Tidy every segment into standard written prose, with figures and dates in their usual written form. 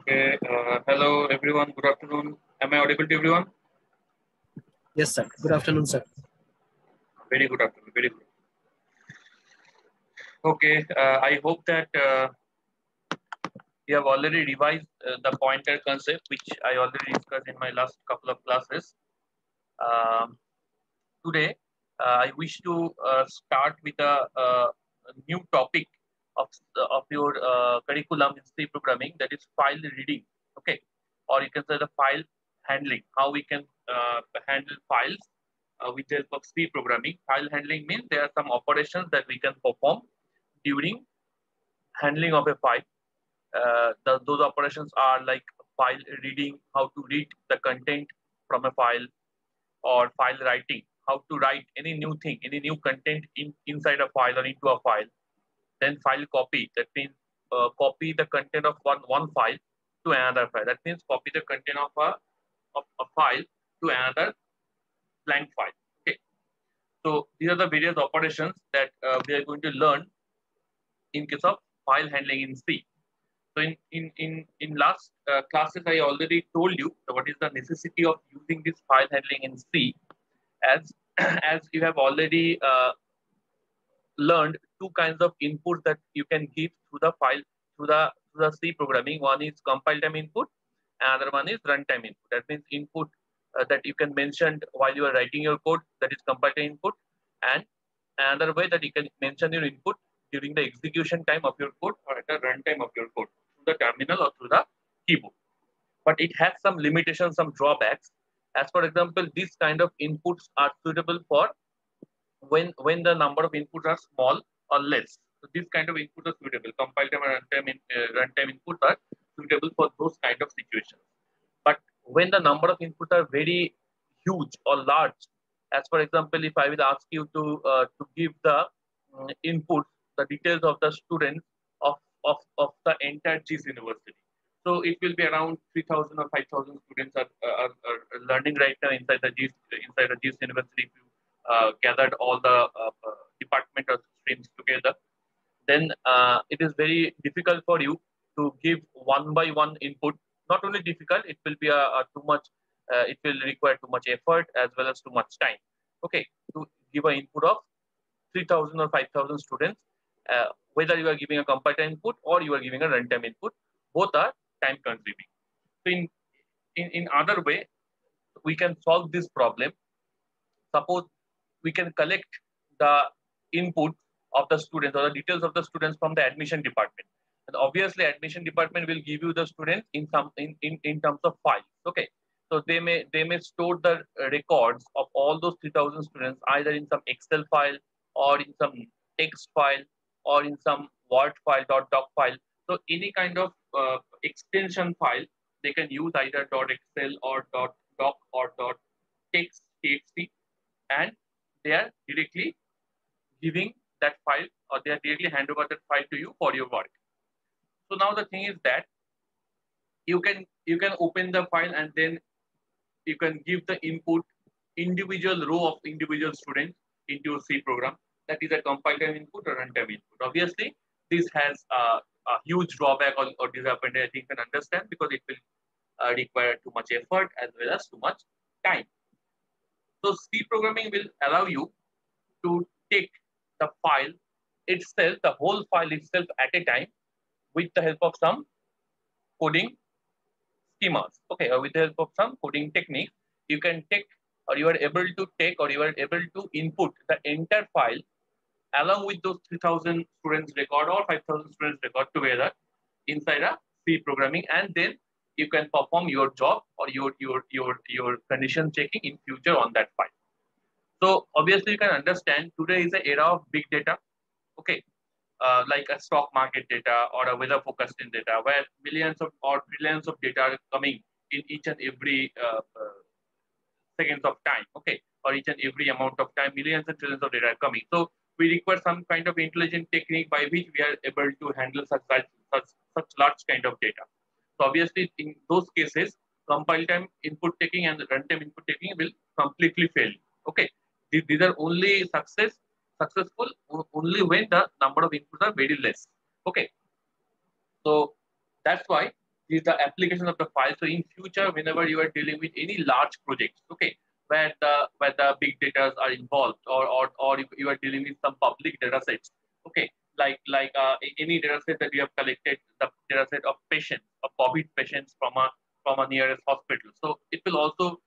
Okay. Hello, everyone. Good afternoon. Am I audible to everyone? Yes, sir. Good afternoon, sir. Very good afternoon. Very good. Okay. I hope that you have already revised the pointer concept, which I already discussed in my last couple of classes. Um, Today, I wish to start with a new topic of your curriculum in C programming, that is file reading. Okay, or you can say the file handling. How we can handle files with the help of C programming. File handling means there are some operations that we can perform during handling of a file. Those operations are like file reading, how to read the content from a file, or file writing, how to write any new thing, any new content inside a file or into a file. Then file copy, that means copy the content of one file to another file. That means copy the content of a file to another blank file. Okay. So these are the various operations that we are going to learn in case of file handling in C. So in last classes, I already told you what is the necessity of using this file handling in C, as as you have already learned two kinds of inputs that you can give to the file, to the C programming. One is compile time input, another one is runtime input. That means input that you can mention while you are writing your code, that is compile time input, and another way that you can mention your input during the execution time of your code or at the runtime of your code through the terminal or through the keyboard. But it has some limitations, some drawbacks. As for example, these kind of inputs are suitable for when the number of inputs are small or less. So this kind of inputs are suitable. Compile time and runtime inputs are suitable for those kind of situations. But when the number of inputs are very huge or large, as for example, if I will ask you to give the inputs, the details of the students of the entire GIS University. So it will be around 3,000 or 5,000 students are learning right now inside the GIS University. If you gathered all the department or streams together, then it is very difficult for you to give one by one input. Not only difficult, it will be a too much. It will require too much effort as well as too much time. Okay, to give an input of 3,000 or 5,000 students, whether you are giving a compile time input or you are giving a runtime input, both are time consuming. So in other way, we can solve this problem. Suppose we can collect the input of the students or the details of the students from the admission department. And obviously, admission department will give you the students in terms of files. Okay. So they may store the records of all those 3,000 students either in some Excel file or in some text file or in some Word file, .doc file. So any kind of extension file they can use either .excel or .doc or .text txt, and they are directly giving that file, or they are directly hand over that file to you for your work. So now the thing is that you can open the file and then you can give the input individual row of individual students into your C program. That is a compile time input or runtime input. Obviously, this has a huge drawback or disadvantage, I think you can understand, because it will require too much effort as well as too much time. So C programming will allow you to take the file itself, the whole file itself at a time, with the help of some coding schemas. Okay, or with the help of some coding techniques, you can take, or you are able to take, or you are able to input the entire file along with those 3,000 students record or 5,000 students record together inside a C programming, and then you can perform your job or your condition checking in future on that file. So obviously you can understand today is the era of big data. Okay, like a stock market data or a weather forecasting data, where millions of or trillions of data are coming in each and every seconds of time. Okay, or each and every amount of time, millions and trillions of data are coming. So we require some kind of intelligent technique by which we are able to handle such large kind of data. So obviously in those cases, compile time input taking and runtime input taking will completely fail. Okay, these are only successful only when the number of inputs are very less. Okay, so that's why This is the application of the file. So in future, whenever you are dealing with any large projects, okay, where the big data are involved, or you are dealing with some public data sets, okay, like any data set that you have collected, the data set of patients, of COVID patients from a nearest hospital. So it will also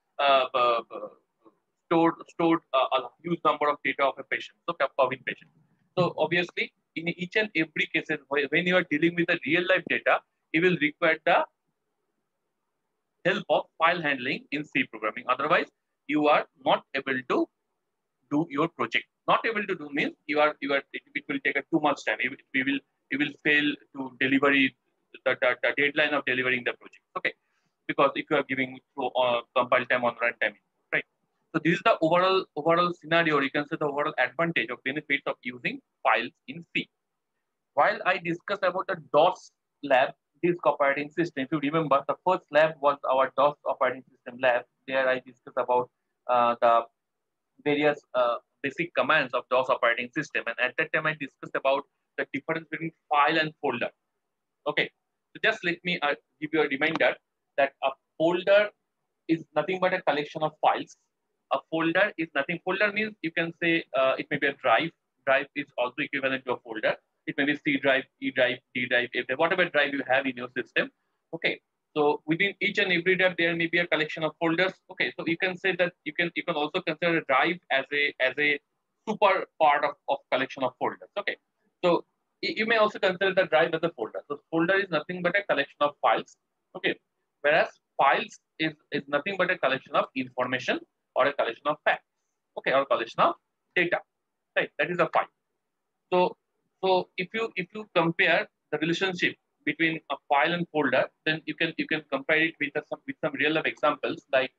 stored a huge number of data of a patient, so COVID patient. So obviously, in each and every cases, when you are dealing with the real life data, you will require the help of file handling in C programming. Otherwise, you are not able to do your project. Not able to do means it will take too much time. You will fail to delivery the deadline of delivering the project. Okay, because if you are giving compile time on runtime, right? So this is the overall scenario, or you can say the overall advantage or benefits of using files in C. While I discussed about the DOS lab, disk operating system, if you remember, the first lab was our DOS operating system lab. There I discussed about the various basic commands of DOS operating system. And at that time, I discussed about the difference between file and folder. Okay, so just let me give you a reminder that a folder is nothing but a collection of files. A folder is nothing. Folder means you can say it may be a drive. Drive is also equivalent to a folder. It may be C drive, E drive, D drive, F drive, whatever drive you have in your system. Okay. So within each and every drive, there may be a collection of folders. Okay. So you can say that you can also consider a drive as a super part of collection of folders. Okay. So you may also consider the drive as a folder. So folder is nothing but a collection of files. Okay. Whereas files is nothing but a collection of information or a collection of facts. Okay, or a collection of data. Right. That is a file. So if you compare the relationship between a file and folder, then you can compare it with some real life examples. Like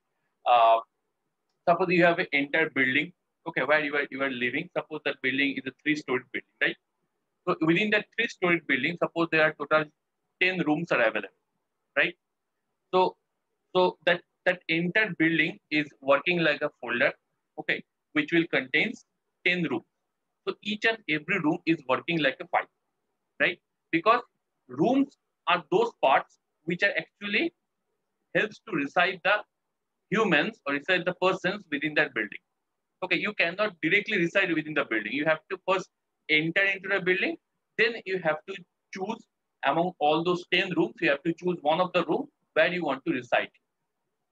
suppose you have an entire building, okay, where you are living. Suppose that building is a 3-story building, right? So within that 3-story building, suppose there are total 10 rooms are available, right? So that entire building is working like a folder, okay, which will contains 10 rooms. So each and every room is working like a file, right? Because rooms are those parts which are actually helps to reside the humans or reside the persons within that building. Okay, you cannot directly reside within the building. You have to first enter into the building, then you have to choose among all those 10 rooms, you have to choose one of the room where you want to reside.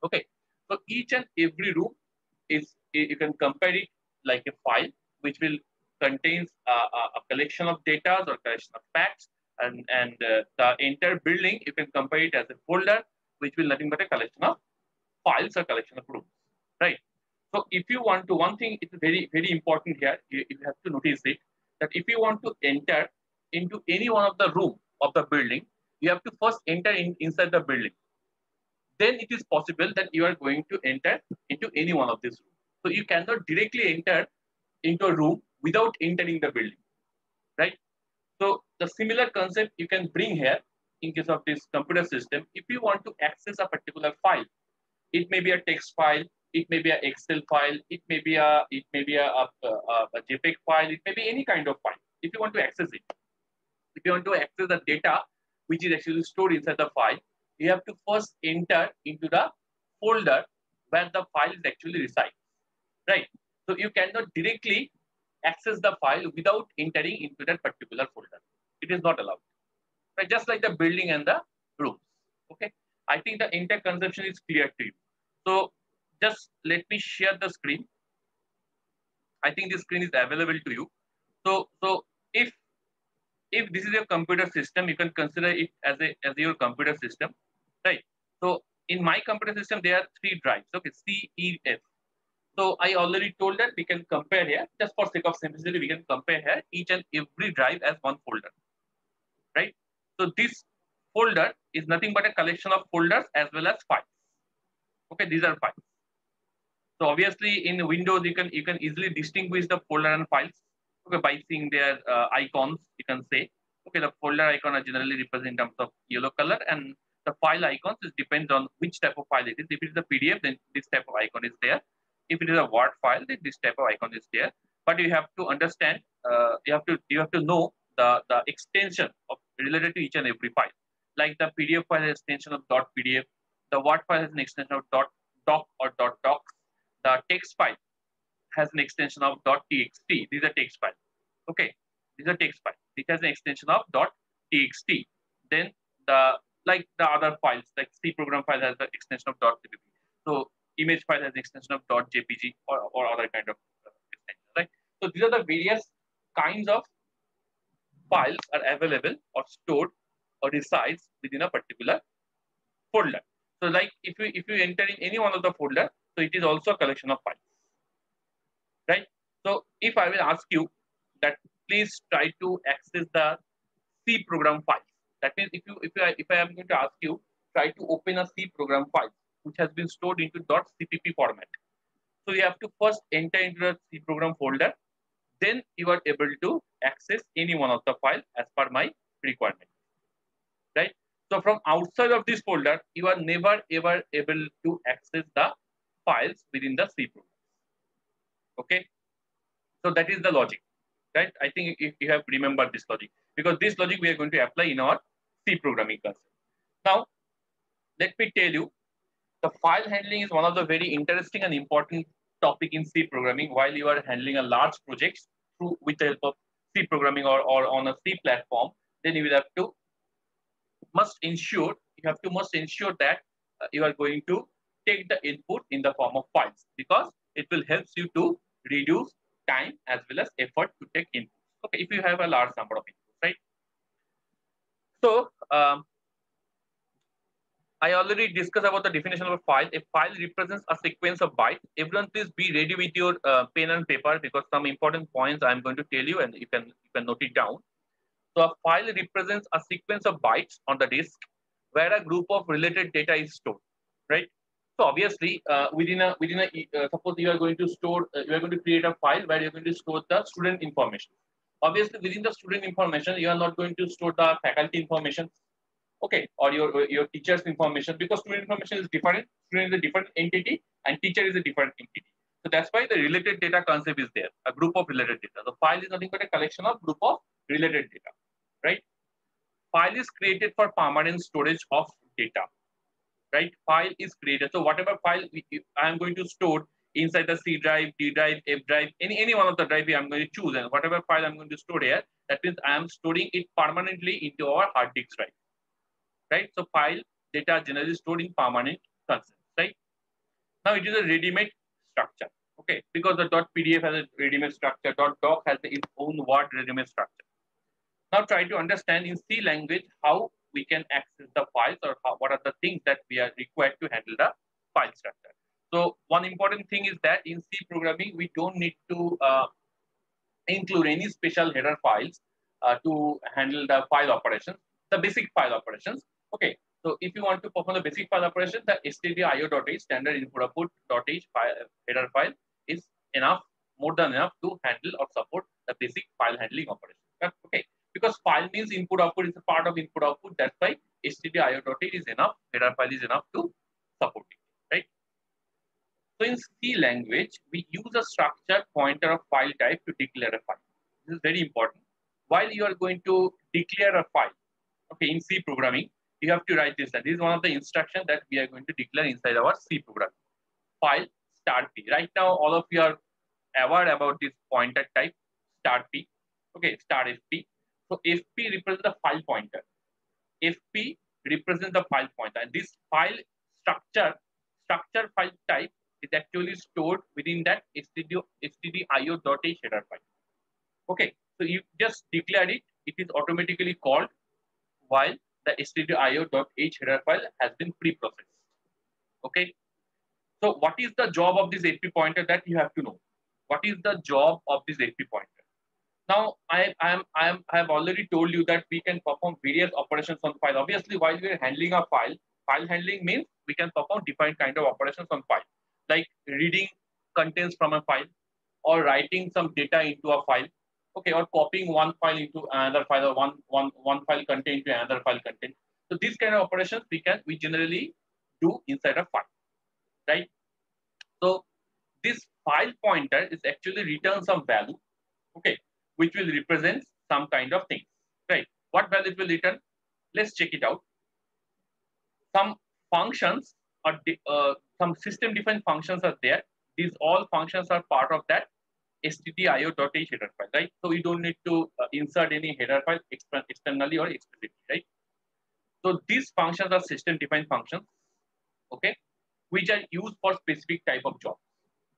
Okay, so each and every room is, you can compare it like a file, which will contains a collection of data or collection of facts, and the entire building you can compare it as a folder, which will nothing but a collection of files or collection of rooms, right? So if you want to, one thing is very important here, you have to notice it, that if you want to enter into any one of the room of the building, you have to first enter inside the building. Then it is possible that you are going to enter into any one of these rooms. So you cannot directly enter into a room without entering the building, right? So the similar concept you can bring here in case of this computer system. If you want to access a particular file, it may be a text file, it may be an Excel file, it may be a JPEG file, it may be any kind of file. If you want to access it, if you want to access the data which is actually stored inside the file, you have to first enter into the folder where the file is actually resides, right? So you cannot directly access the file without entering into that particular folder. It is not allowed, right? Just like the building and the rooms. Okay, I think the entire conception is clear to you. So just let me share the screen. I think the screen is available to you. So if this is your computer system, you can consider it as your computer system, right? So in my computer system, there are 3 drives. Okay, C, E, F. So I already told that we can compare here, just for sake of simplicity, we can compare here each and every drive as one folder, right? So this folder is nothing but a collection of folders as well as files. Okay, these are files. So obviously in Windows, you can easily distinguish the folder and files, okay, by seeing their icons. You can say, okay, the folder icon are generally represented in terms of yellow color, and the file icons is depends on which type of file it is. If it is a PDF, then this type of icon is there. If it is a Word file, then this type of icon is there. But you have to understand, you have to know the extension of related to each and every file. like the PDF file has extension of .pdf, the Word file has an extension of .doc or .docs, the text file has an extension of .txt. These are text files. Okay, these are text files. It has an extension of .txt. Then like the other files, like C program file has the extension of .cpp. So image file has an extension of .jpg or other kind of extension, right? So these are the various kinds of files are available or stored or resides within a particular folder. So like if you enter in any one of the folder, so it is also a collection of files, right? So if I will ask you that please try to access the C program file. That means if I am going to ask you, try to open a C program file which has been stored into .cpp format. So you have to first enter into the C program folder, then you are able to access any one of the files as per my requirement, right? So from outside of this folder, you are never ever able to access the files within the C program. Okay, so that is the logic, right? I think if you have remembered this logic, because this logic we are going to apply in our C programming concept. Now, let me tell you, the file handling is one of the very interesting and important topic in C programming. While you are handling a large project through with the help of C programming or on a C platform, then you will have to must ensure that you are going to take the input in the form of files, because it will help you to reduce time as well as effort to take input. Okay, if you have a large number of inputs, right? So I already discussed about the definition of a file. A file represents a sequence of bytes. Everyone, please be ready with your pen and paper, because some important points I'm going to tell you, and you can note it down. So a file represents a sequence of bytes on the disk where a group of related data is stored, right? So obviously, within a suppose you are going to store, you are going to create a file where you're going to store the student information. Obviously, within the student information, you are not going to store the faculty information, okay, or your teacher's information, because student information is different. Student is a different entity, and teacher is a different entity. So that's why the related data concept is there, a group of related data. The file is nothing but a collection of group of related data, right? File is created for permanent storage of data, right? File is created. So whatever file I am going to store inside the C drive, D drive, F drive, any one of the drive I'm going to choose, and whatever file I'm going to store here, that means I am storing it permanently into our hard disk drive, right? So file data are generally stored in permanent concepts, right? Now it is a ready-made structure, okay? Because the .pdf has a ready-made structure, .doc has its own Word ready-made structure. Now try to understand in C language how we can access the files, or what are the things that we are required to handle the file structure. So one important thing is that in C programming, we don't need to include any special header files to handle the file operations, the basic file operations. Okay, so if you want to perform the basic file operation, the stdio.h standard input output.h header file is enough, more than enough to handle or support the basic file handling operation. Okay, because file means input output is a part of input output. That's why stdio.h is enough, header file is enough to support it, right? So in C language, we use a structure pointer of file type to declare a file. This is very important. While you are going to declare a file, okay, in C programming, you have to write this. And this is one of the instructions that we are going to declare inside our C program. File start P. Right now, all of you are aware about this pointer type, start P. Okay, start FP. So FP represents the file pointer. FP represents the file pointer. And this file structure file type is actually stored within that stdio.h header file. Okay, so you just declare it, it is automatically called while the stdio.h header file has been pre-processed. Okay, so what is the job of this FP pointer? That you have to know. What is the job of this FP pointer? Now, I have already told you that we can perform various operations on file. Obviously, while we are handling a file handling means we can perform different kind of operations on file, like reading contents from a file, or writing some data into a file, okay, or copying one file into another file, or one file content into another file content. So these kind of operations we generally do inside a file, right? So this file pointer is actually return some value, okay, which will represent some kind of thing, right? What value it will return? Let's check it out. some functions or some system defined functions are there. These all functions are part of that stdio.h header file, right? So we don't need to insert any header file externally or explicitly, right? So these functions are system defined functions, okay, which are used for specific type of job.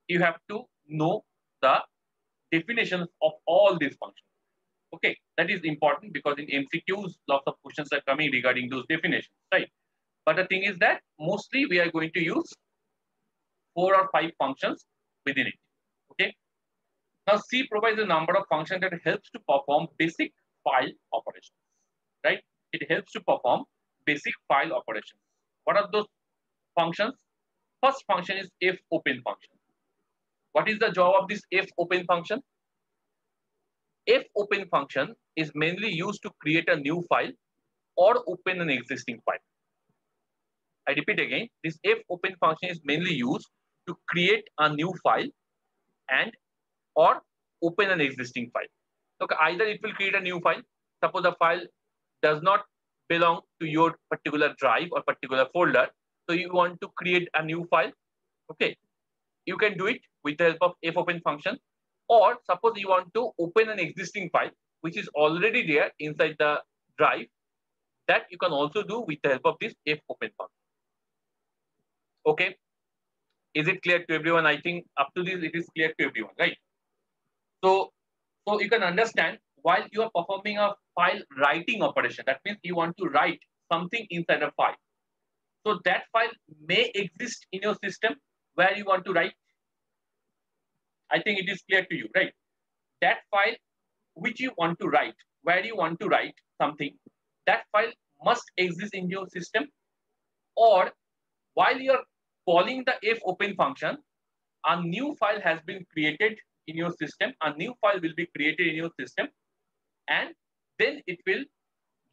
You have to know the definitions of all these functions. Okay, that is important because in MCQs, lots of questions are coming regarding those definitions, right? But the thing is that mostly we are going to use 4 or 5 functions within it. Okay. Now C provides a number of functions that helps to perform basic file operations, right? It helps to perform basic file operations. What are those functions? First function is fopen function. What is the job of this fopen function? Fopen function is mainly used to create a new file or open an existing file. I repeat again, this fopen function is mainly used to create a new file and or open an existing file. Okay, either it will create a new file. Suppose the file does not belong to your particular drive or particular folder. So you want to create a new file. Okay, you can do it with the help of fopen function. Or suppose you want to open an existing file which is already there inside the drive, that you can also do with the help of this fopen function. Okay, is it clear to everyone? I think up to this it is clear to everyone, right? So you can understand while you are performing a file writing operation, that means you want to write something inside a file. So that file may exist in your system where you want to write. I think it is clear to you, right? That file which you want to write, where you want to write something, that file must exist in your system, or while you are calling the fopen function, a new file has been created in your system, a new file will be created in your system, and then it will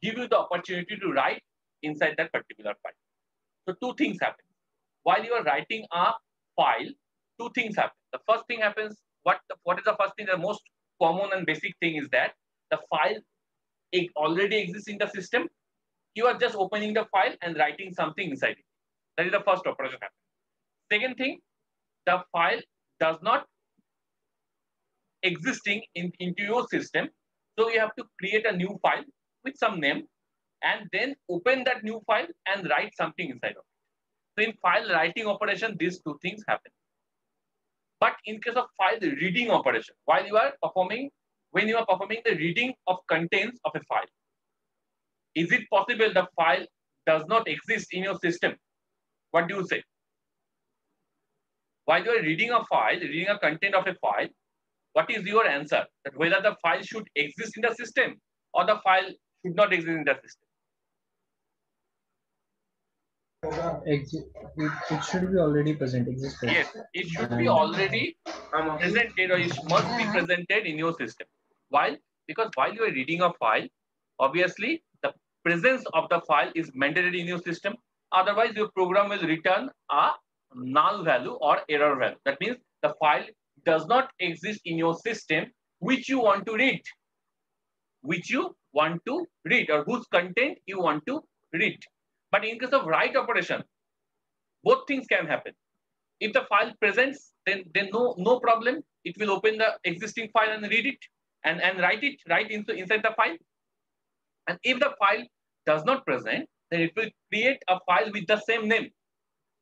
give you the opportunity to write inside that particular file. So two things happen. While you are writing a file, two things happen. The first thing happens, what is the first thing? The most common and basic thing is that the file already exists in the system. You are just opening the file and writing something inside it. That is the first operation happen. Second thing, the file does not existing into your system. So you have to create a new file with some name and then open that new file and write something inside of it. So in file writing operation, these two things happen. But in case of file reading operation, when you are performing the reading of contents of a file, is it possible the file does not exist in your system? What do you say? While you are reading a file, reading a content of a file, what is your answer? That whether the file should exist in the system or the file should not exist in the system? It should be already present, existed. Yes, it should be already presented, or it must be presented in your system. Why? Because while you are reading a file, obviously the presence of the file is mandatory in your system. Otherwise, your program will return a null value or error value. That means the file does not exist in your system which you want to read, or whose content you want to read. But in case of write operation, both things can happen. If the file presents, then no problem. It will open the existing file and read it and write it inside the file. And if the file does not present, then it will create a file with the same name.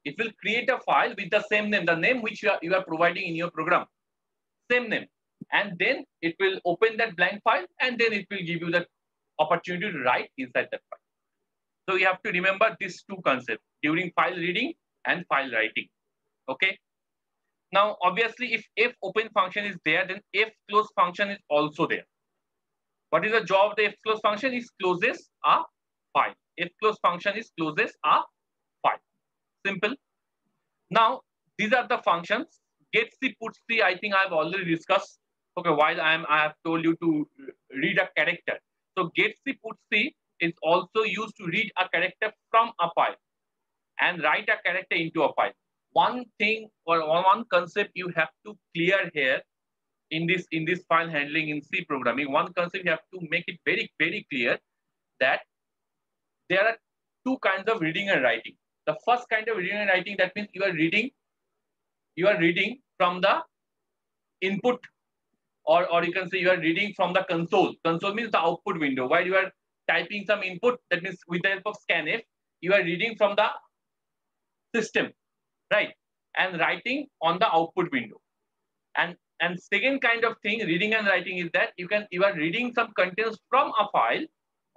It will create a file with the same name, the name which you are providing in your program, same name. And then it will open that blank file and then it will give you the opportunity to write inside that file. So you have to remember these two concepts during file reading and file writing. Okay. Now, obviously, if fopen function is there, then fclose function is also there. What is the job of the fclose function? It closes a file. Fclose function is closes a file. Simple. Now, these are the functions. GetC, putC, I think I have already discussed. Okay, while I have told you to read a character. So getC, putC is also used to read a character from a file and write a character into a file. One thing or one concept you have to clear here in this file handling in C programming. One concept you have to make it very, very clear that there are two kinds of reading and writing. The first kind of reading and writing, that means you are reading from the input, or you can say you are reading from the console. Console means the output window. While you are typing some input, that means with the help of scanf, you are reading from the system, right? And writing on the output window. And second kind of thing, reading and writing, is that you are reading some contents from a file,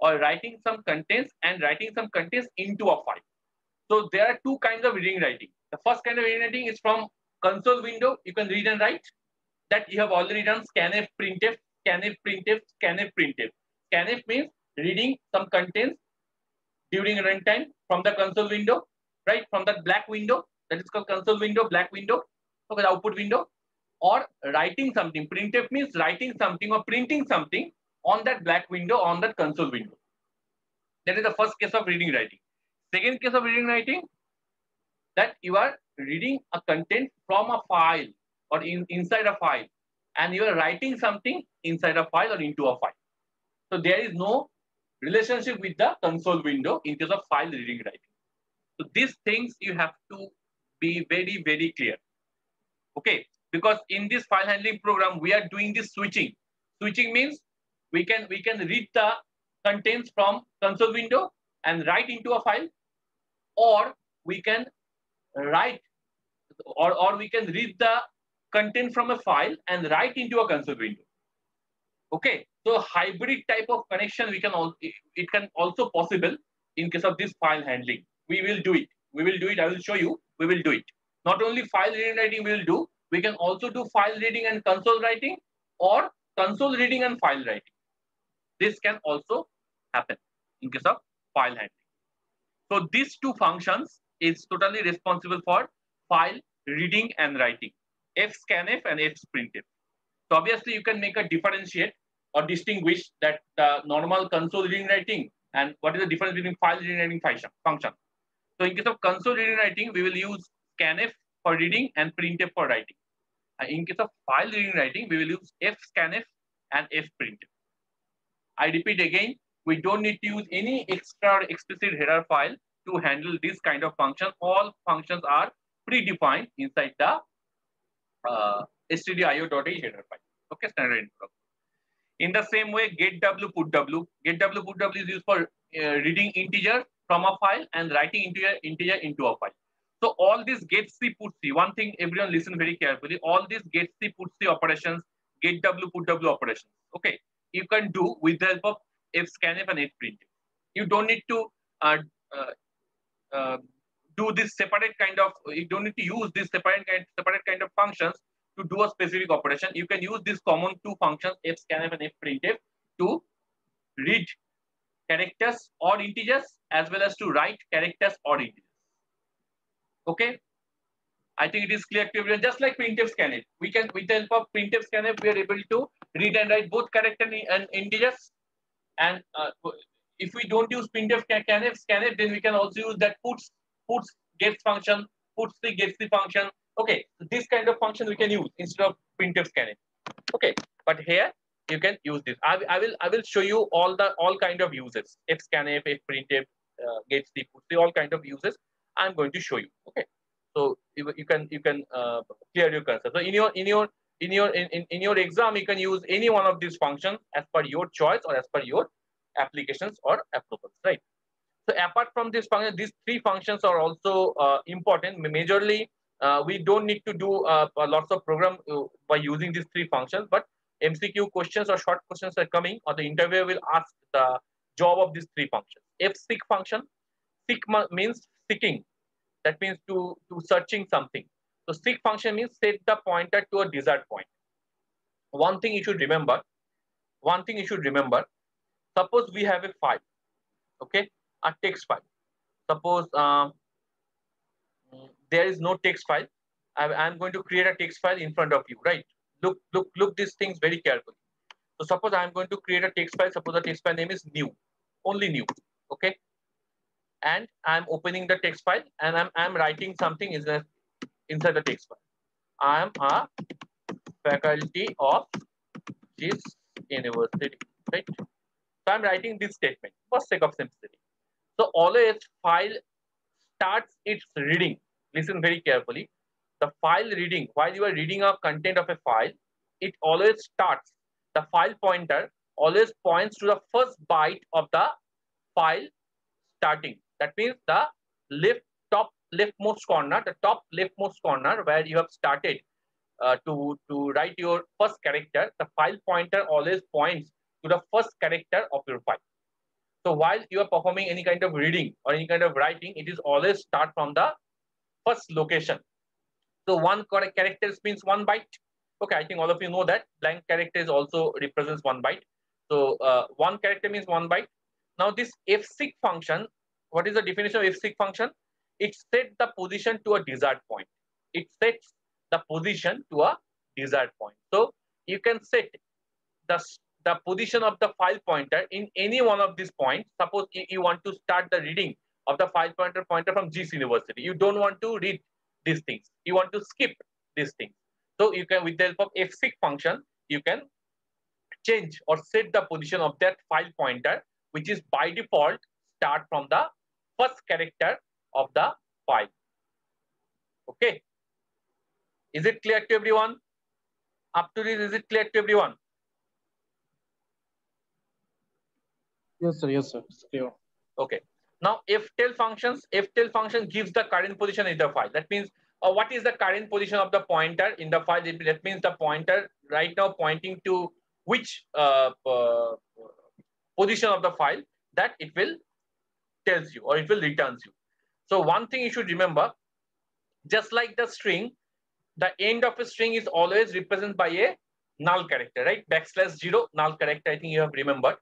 or writing some contents and writing some contents into a file. So there are two kinds of reading and writing. The first kind of reading and writing is from console window. You can read and write. That you have already done: scanf, printf, scanf, printf, scanf, printf. Scanf means reading some contents during runtime from the console window, right? From that black window, that is called console window, black window, okay, the output window. Or writing something. Printf means writing something or printing something on that black window, on that console window. That is the first case of reading writing. Second case of reading writing, that you are reading a content from a file or inside a file, and you are writing something inside a file or into a file. So there is no relationship with the console window in case of file reading writing. So these things you have to be very, very clear. Okay, because in this file handling program, we are doing this switching. Switching means we can read the contents from console window and write into a file, or we can write or we can read the content from a file and write into a console window. Okay, so hybrid type of connection we can also, it can also possible in case of this file handling. We will do it. We will do it. I will show you. We will do it. Not only file reading and writing we will do, we can also do file reading and console writing, or console reading and file writing. This can also happen in case of file handling. So these two functions is totally responsible for file reading and writing, fscanf and fprintf. So obviously you can make a differentiate or distinguish that the normal console reading and writing and what is the difference between file reading and writing function. So in case of console reading and writing, we will use scanf for reading and printf for writing. In case of file reading and writing, we will use fscanf and fprintf. I repeat again, we don't need to use any extra or explicit header file to handle this kind of function. All functions are predefined inside the stdio.h header file. Okay, standard info. In the same way, getw, putw. Getw, putw is used for reading integer from a file and writing integer into a file. So all these getc, putc, one thing everyone listen very carefully, all these getc, putc operations, getw, putw operations, okay, you can do with the help of fscanf and fprintf. You don't need to do this separate kind of, you don't need to use this separate kind of functions to do a specific operation. You can use these common two functions, fscanf and fprintf, to read characters or integers as well as to write characters or integers. Okay, I think it is clear to everyone. Just like printf scanf, we can, with the help of printf scanf, we are able to read and write both character and integers. And if we don't use printf scanf, then we can also use that puts gets function, puts gets the function. Okay, so this kind of function we can use instead of printf scanf. Okay, but here you can use this. I will show you all kind of uses, fscanf, fprintf, gets the puts, all kind of uses. I'm going to show you. Okay, so you can clear your cursor. So in your exam, you can use any one of these functions as per your choice or as per your applications or approvals, right? So apart from this function, these three functions are also important. Majorly, we don't need to do lots of program by using these three functions, but MCQ questions or short questions are coming, or the interviewer will ask the job of these three functions. Fseek function, seek means seeking. That means to searching something. So seek function means set the pointer to a desired point. One thing you should remember. Suppose we have a file, okay, a text file. Suppose there is no text file. I'm going to create a text file in front of you, right? Look these things very carefully. So suppose I'm going to create a text file. Suppose the text file name is new, only new, okay? And I'm opening the text file and I'm writing something inside the text file. I am a faculty of this university, right? So I'm writing this statement for sake of simplicity. So always file starts its reading. Listen very carefully. The file reading, while you are reading a content of a file, it always starts. The file pointer always points to the first byte of the file starting. That means the top leftmost corner, the top leftmost corner where you have started to write your first character, the file pointer always points to the first character of your file. So while you are performing any kind of reading or any kind of writing, it is always start from the first location. So one character means 1 byte. Okay, I think all of you know that blank character is also represents 1 byte. So one character means 1 byte. Now this fseek function, what is the definition of fseek function? It sets the position to a desired point. It sets the position to a desired point. So you can set the position of the file pointer in any one of these points. Suppose you want to start the reading of the file pointer from JIS University. You don't want to read these things. You want to skip these things. So you can, with the help of fseek function, you can change or set the position of that file pointer, which is by default start from the first character of the file. Okay. Is it clear to everyone? Up to this, is it clear to everyone? Yes, sir. Yes, sir. It's clear. Okay. Now, ftail function gives the current position in the file. That means what is the current position of the pointer in the file? That means the pointer right now pointing to which position of the file that it will tells you or it will returns you. So one thing you should remember, just like the string, the end of a string is always represented by a null character, right? \0 null character, I think you have remembered.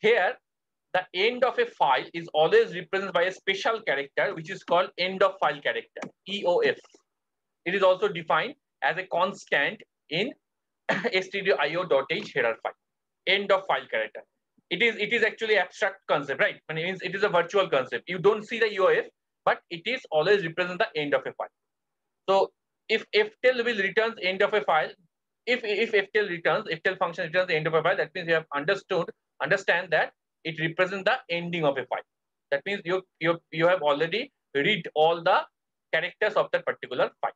Here, the end of a file is always represented by a special character, which is called end of file character, EOF. It is also defined as a constant in stdio.io.h header file, end of file character. It is actually abstract concept, right? I mean, it is a virtual concept. You don't see the EOF, but it is always represent the end of a file. So if ftail will returns end of a file, if ftail function returns the end of a file, that means you have understand that it represents the ending of a file. That means you have already read all the characters of that particular file.